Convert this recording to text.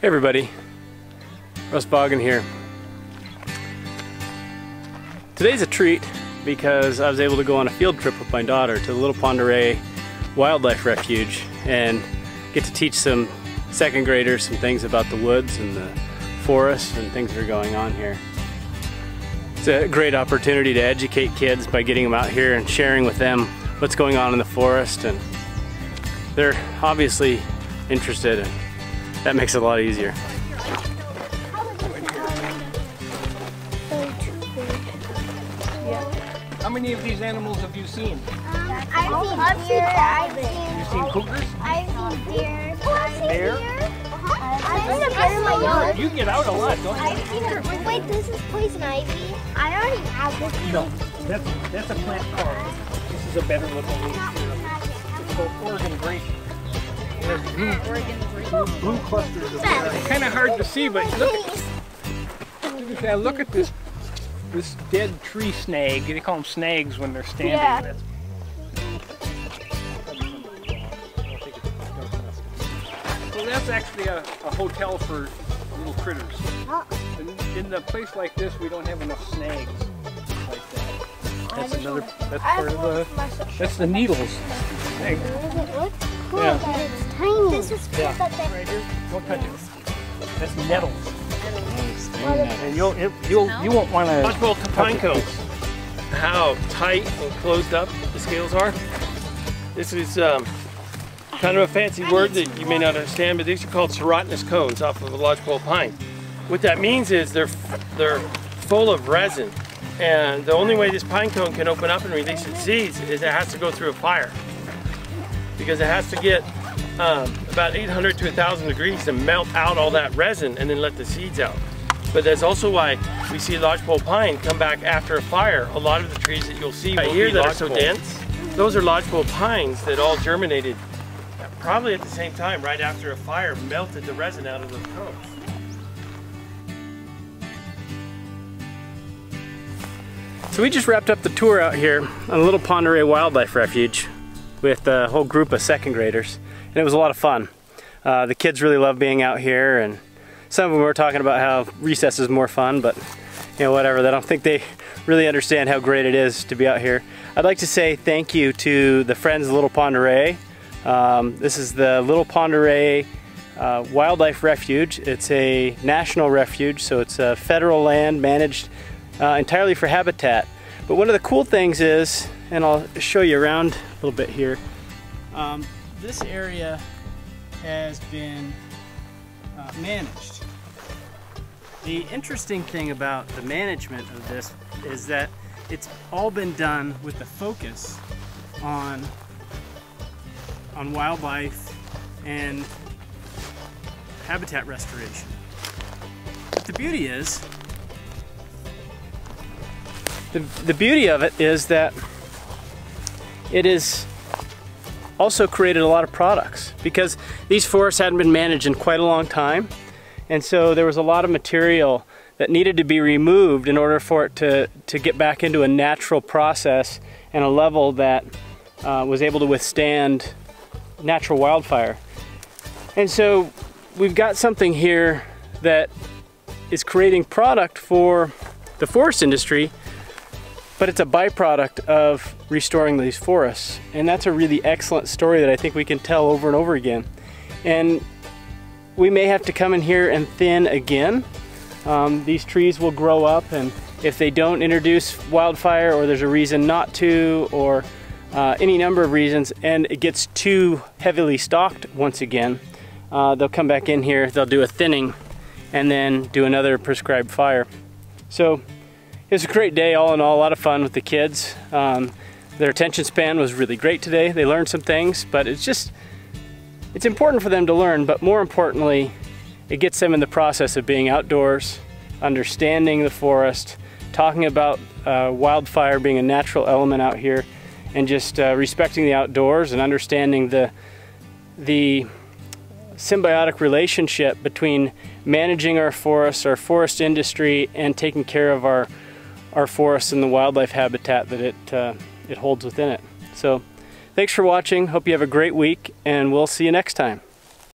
Hey everybody, Russ Boggin here. Today's a treat because I was able to go on a field trip with my daughter to the Little Pond Oreille Wildlife Refuge and get to teach some second graders some things about the woods and the forests and things that are going on here. It's a great opportunity to educate kids by getting them out here and sharing with them what's going on in the forest, and they're obviously interested, and that makes it a lot easier. How many of these animals have you seen? I've seen deer. You've seen cougars? I've seen deer. Bear? I've seen a bear in my yard. You get out a lot, don't you? I've seen a... Wait, this is poison ivy? I already have this. No, that's a plant called. This is a better looking leaf. It's called Oregon grape. It has blue clusters of bear. It's kind of hard to see, but look at this dead tree snag. They call them snags when they're standing. Yeah. Well, that's actually a hotel for little critters. In a place like this, we don't have enough snags like that. That's part of that's the needles. Snag. Cool, Yeah. it's tiny. This is cool. Yeah. Right here. Don't touch it. That's nettles. And you won't want to. Lodgepole pine cones. How tight and closed up the scales are. This is kind of a fancy word that you may not understand, but these are called serotinous cones off of a lodgepole pine. What that means is they're full of resin, and the only way this pine cone can open up and release its seeds is it has to go through a fire, because it has to get about 800 to 1,000 degrees to melt out all that resin and then let the seeds out. But that's also why we see lodgepole pine come back after a fire. A lot of the trees that you'll see right here that are so dense, those are lodgepole pines that all germinated probably at the same time, right after a fire melted the resin out of those cones. So we just wrapped up the tour out here on the Little Pond Oreille Wildlife Refuge with a whole group of second graders, and it was a lot of fun. The kids really love being out here, and some of them were talking about how recess is more fun, but you know, whatever. I don't think they really understand how great it is to be out here. I'd like to say thank you to the Friends of Little Pond Oreille. This is the Little Pond Oreille Wildlife Refuge. It's a national refuge, so it's federal land managed entirely for habitat. But one of the cool things is, and I'll show you around a little bit here, this area has been managed. The interesting thing about the management of this is that it's all been done with the focus on wildlife and habitat restoration. But the beauty is, the beauty of it is that it is also created a lot of products, because these forests hadn't been managed in quite a long time, and so there was a lot of material that needed to be removed in order for it to get back into a natural process and a level that was able to withstand natural wildfire. And so we've got something here that is creating product for the forest industry, but it's a byproduct of restoring these forests. And that's a really excellent story that I think we can tell over and over again. And we may have to come in here and thin again. These trees will grow up, and if they don't introduce wildfire, or there's a reason not to, or any number of reasons, and it gets too heavily stocked once again, they'll come back in here, they'll do a thinning, and then do another prescribed fire. So it was a great day all in all, a lot of fun with the kids. Their attention span was really great today. They learned some things, but it's important for them to learn, but more importantly, it gets them in the process of being outdoors, understanding the forest, talking about wildfire being a natural element out here, and just respecting the outdoors and understanding the symbiotic relationship between managing our forests, our forest industry, and taking care of our forests and the wildlife habitat that it holds within it. So thanks for watching. Hope you have a great week, and we'll see you next time.